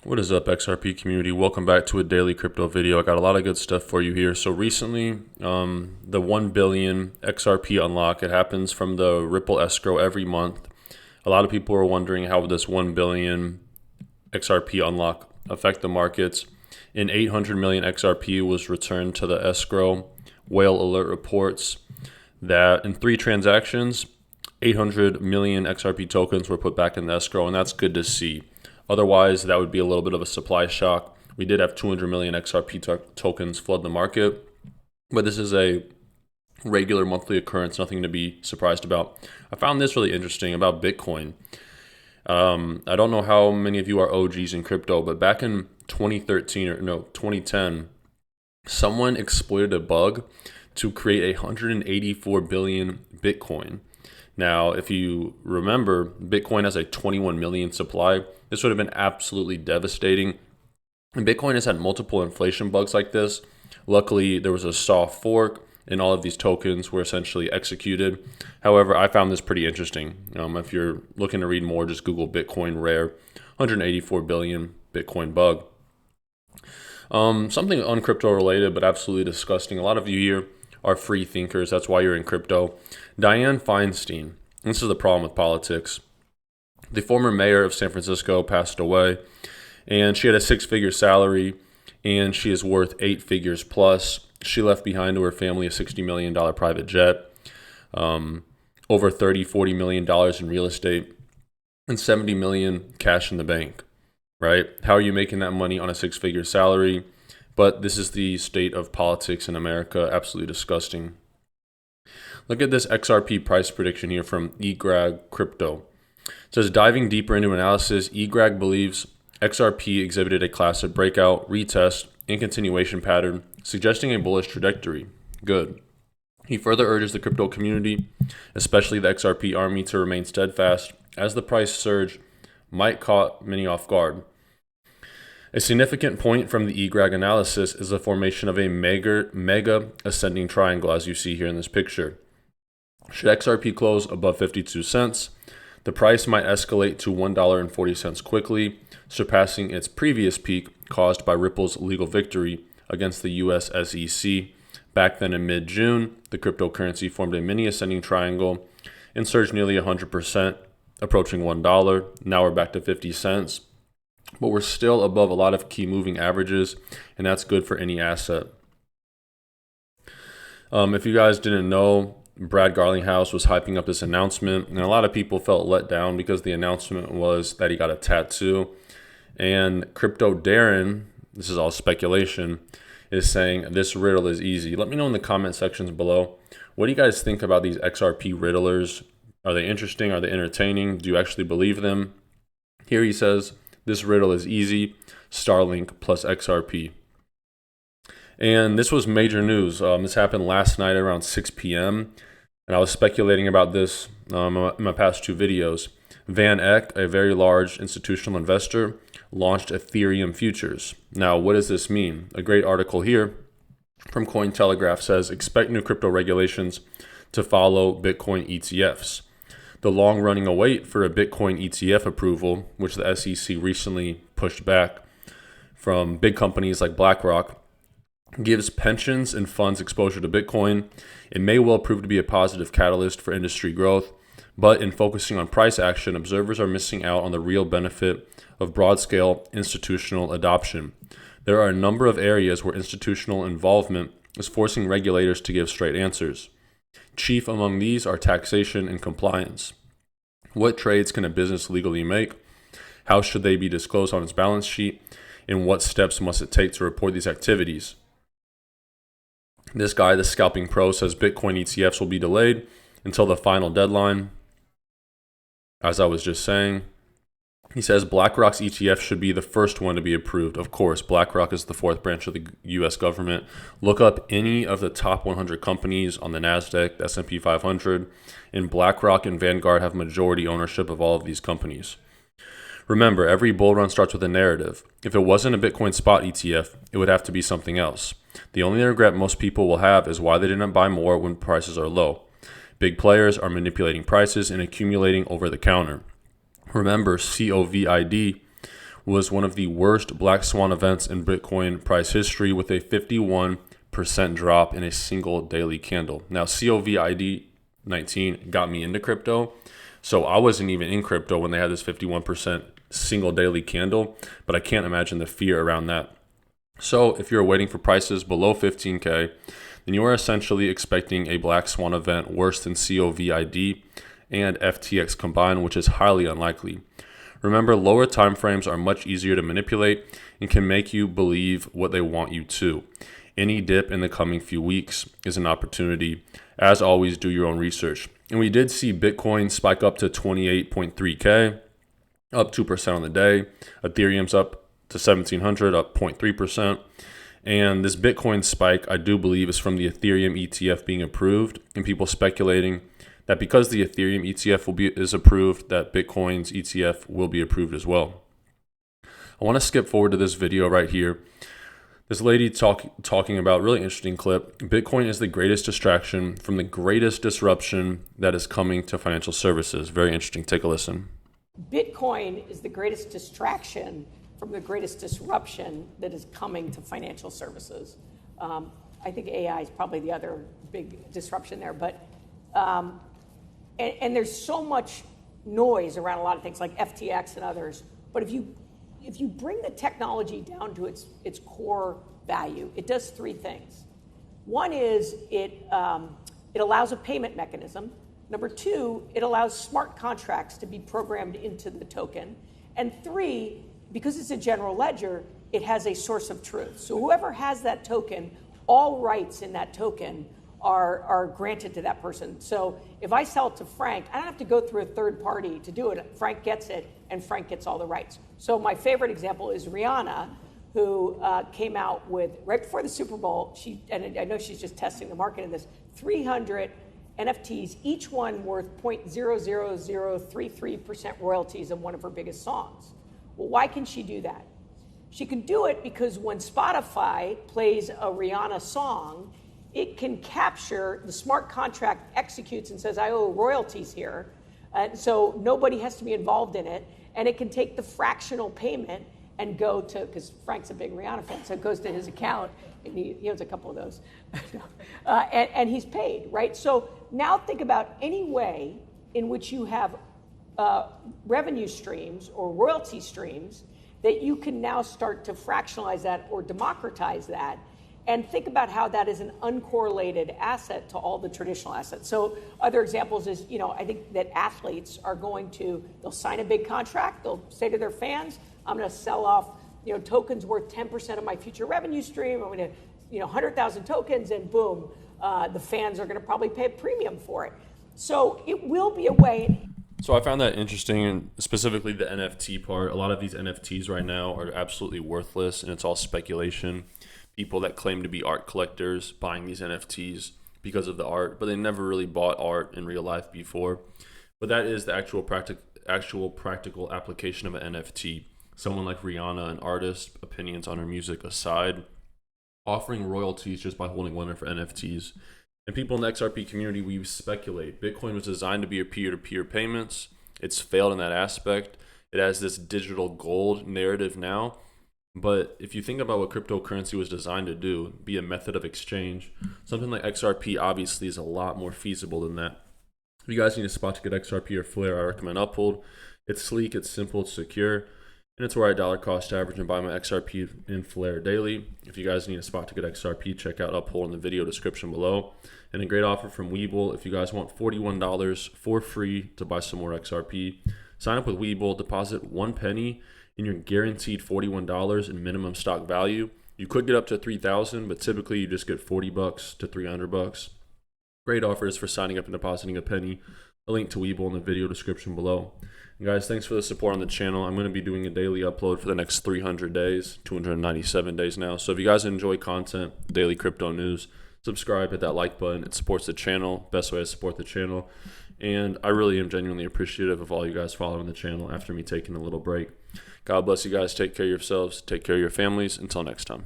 What is up, XRP community? Welcome back to a daily crypto video. I got a lot of good stuff for you here. So recently, the 1 billion XRP unlock, it happens from the Ripple escrow every month. A lot of people are wondering how would this 1 billion XRP unlock affect the markets. 800 million XRP was returned to the escrow. Whale Alert reports that in 3 transactions, 800 million XRP tokens were put back in the escrow, and that's good to see. Otherwise, that would be a little bit of a supply shock. We did have 200 million XRP tokens flood the market, but this is a regular monthly occurrence, nothing to be surprised about. I found this really interesting about Bitcoin. I don't know how many of you are OGs in crypto, but back in 2010, someone exploited a bug to create 184 billion Bitcoin. Now, if you remember, Bitcoin has a 21 million supply. This would have been absolutely devastating. And Bitcoin has had multiple inflation bugs like this. Luckily, there was a soft fork and all of these tokens were essentially executed. However, I found this pretty interesting. If you're looking to read more, just Google Bitcoin rare 184 billion Bitcoin bug. Something uncrypto related, but absolutely disgusting. A lot of you here are free thinkers. That's why you're in crypto. Dianne Feinstein. This is the problem with politics. The former mayor of San Francisco passed away, and she had a 6-figure salary, and she is worth 8 figures plus. She left behind to her family a $60 million private jet, over $40 million in real estate, and $70 million cash in the bank, right? How are you making that money on a 6-figure salary? But this is the state of politics in America. Absolutely disgusting. Look at this XRP price prediction here from eGrag Crypto. It says, diving deeper into analysis, eGrag believes XRP exhibited a classic breakout, retest, and continuation pattern, suggesting a bullish trajectory. Good. He further urges the crypto community, especially the XRP army, to remain steadfast, as the price surge might caught many off guard. A significant point from the eGrag analysis is the formation of a mega ascending triangle, as you see here in this picture. Should XRP close above 52 cents, the price might escalate to $1.40 quickly, surpassing its previous peak caused by Ripple's legal victory against the US SEC. Back then in mid-June, the cryptocurrency formed a mini ascending triangle and surged nearly 100%, approaching $1. Now we're back to 50 cents. But we're still above a lot of key moving averages, and that's good for any asset. If you guys didn't know, Brad Garlinghouse was hyping up this announcement, and a lot of people felt let down because the announcement was that he got a tattoo. And Crypto Darren, this is all speculation, is saying this riddle is easy. Let me know in the comment sections below. What do you guys think about these XRP riddlers? Are they interesting? Are they entertaining? Do you actually believe them? Here he says, this riddle is easy, Starlink plus XRP. And this was major news. This happened last night around 6 p.m. And I was speculating about this in my past 2 videos. Van Eck, a very large institutional investor, launched Ethereum futures. Now, what does this mean? A great article here from Cointelegraph says, expect new crypto regulations to follow Bitcoin ETFs. The long-running await for a Bitcoin ETF approval, which the SEC recently pushed back from big companies like BlackRock, gives pensions and funds exposure to Bitcoin. It may well prove to be a positive catalyst for industry growth, but in focusing on price action, observers are missing out on the real benefit of broad-scale institutional adoption. There are a number of areas where institutional involvement is forcing regulators to give straight answers. Chief among these are taxation and compliance. What trades can a business legally make? How should they be disclosed on its balance sheet? And what steps must it take to report these activities? This guy, the Scalping Pro, says Bitcoin ETFs will be delayed until the final deadline. As I was just saying, he says BlackRock's ETF should be the first one to be approved. Of course, BlackRock is the 4th branch of the U.S. government. Look up any of the top 100 companies on the NASDAQ, the S&P 500, and BlackRock and Vanguard have majority ownership of all of these companies. Remember, every bull run starts with a narrative. If it wasn't a Bitcoin spot ETF, it would have to be something else. The only regret most people will have is why they didn't buy more when prices are low. Big players are manipulating prices and accumulating over the counter. Remember, COVID was one of the worst black swan events in Bitcoin price history, with a 51% drop in a single daily candle. Now, COVID 19 got me into crypto, so I wasn't even in crypto when they had this 51% single daily candle, but I can't imagine the fear around that. So if you're waiting for prices below 15K, then you are essentially expecting a black swan event worse than COVID and FTX combined, which is highly unlikely. Remember, lower time frames are much easier to manipulate and can make you believe what they want you to. Any dip in the coming few weeks is an opportunity. As always, do your own research. And we did see Bitcoin spike up to 28.3K, up 2% on the day. Ethereum's up to 1,700, up 0.3%. And this Bitcoin spike, I do believe, is from the Ethereum ETF being approved, and people speculating that because the Ethereum ETF is approved, that Bitcoin's ETF will be approved as well. I want to skip forward to this video right here. This lady talking about, really interesting clip. Bitcoin is the greatest distraction from the greatest disruption that is coming to financial services. Very interesting. Take a listen. Bitcoin is the greatest distraction from the greatest disruption that is coming to financial services. I think AI is probably the other big disruption there, but and there's so much noise around a lot of things like FTX and others. But if you bring the technology down to its core value, it does three things. One is it allows a payment mechanism. Number two, it allows smart contracts to be programmed into the token. And three, because it's a general ledger, it has a source of truth. So whoever has that token, all rights in that token are granted to that person. So if I sell it to Frank, I don't have to go through a third party to do it. Frank gets it, and Frank gets all the rights. So my favorite example is Rihanna, who came out with, right before the Super Bowl, and I know she's just testing the market in this, 300 NFTs, each one worth 0.00033% royalties on one of her biggest songs. Well, why can she do that? She can do it because when Spotify plays a Rihanna song, it can capture, the smart contract executes and says, I owe royalties here. And so nobody has to be involved in it. And it can take the fractional payment and go to, because Frank's a big Rihanna fan, so it goes to his account, and he owns a couple of those. And he's paid, right? So now think about any way in which you have revenue streams or royalty streams that you can now start to fractionalize that or democratize that, and think about how that is an uncorrelated asset to all the traditional assets. So other examples is, I think that athletes are they'll sign a big contract, they'll say to their fans, I'm going to sell off, tokens worth 10% of my future revenue stream. I'm going to, 100,000 tokens, and boom, the fans are going to probably pay a premium for it. So it will be a way. So I found that interesting, and specifically the NFT part. A lot of these NFTs right now are absolutely worthless, and it's all speculation. People that claim to be art collectors buying these NFTs because of the art, but they never really bought art in real life before. But that is the actual practical application of an NFT. Someone like Rihanna, an artist, opinions on her music aside, offering royalties just by holding one of her NFTs. And people in the XRP community, we speculate. Bitcoin was designed to be a peer-to-peer payments. It's failed in that aspect. It has this digital gold narrative now. But if you think about what cryptocurrency was designed to do, be a method of exchange, something like XRP obviously is a lot more feasible than that. If you guys need a spot to get XRP or Flare, I recommend Uphold. It's sleek, it's simple, it's secure, and it's where I dollar cost average and buy my XRP and Flare daily. If you guys need a spot to get XRP, check out Uphold in the video description below. And a great offer from Webull. If you guys want $41 for free to buy some more XRP, sign up with Webull, deposit 1 penny, and you're guaranteed $41 in minimum stock value. You could get up to $3,000, but typically you just get $40 to $300. Great offers for signing up and depositing a penny. A link to Webull in the video description below. And guys, thanks for the support on the channel. I'm going to be doing a daily upload for the next 300 days, 297 days now. So if you guys enjoy content, daily crypto news, subscribe, hit that like button. It supports the channel. Best way to support the channel. And I really am genuinely appreciative of all you guys following the channel after me taking a little break. God bless you guys. Take care of yourselves. Take care of your families. Until next time.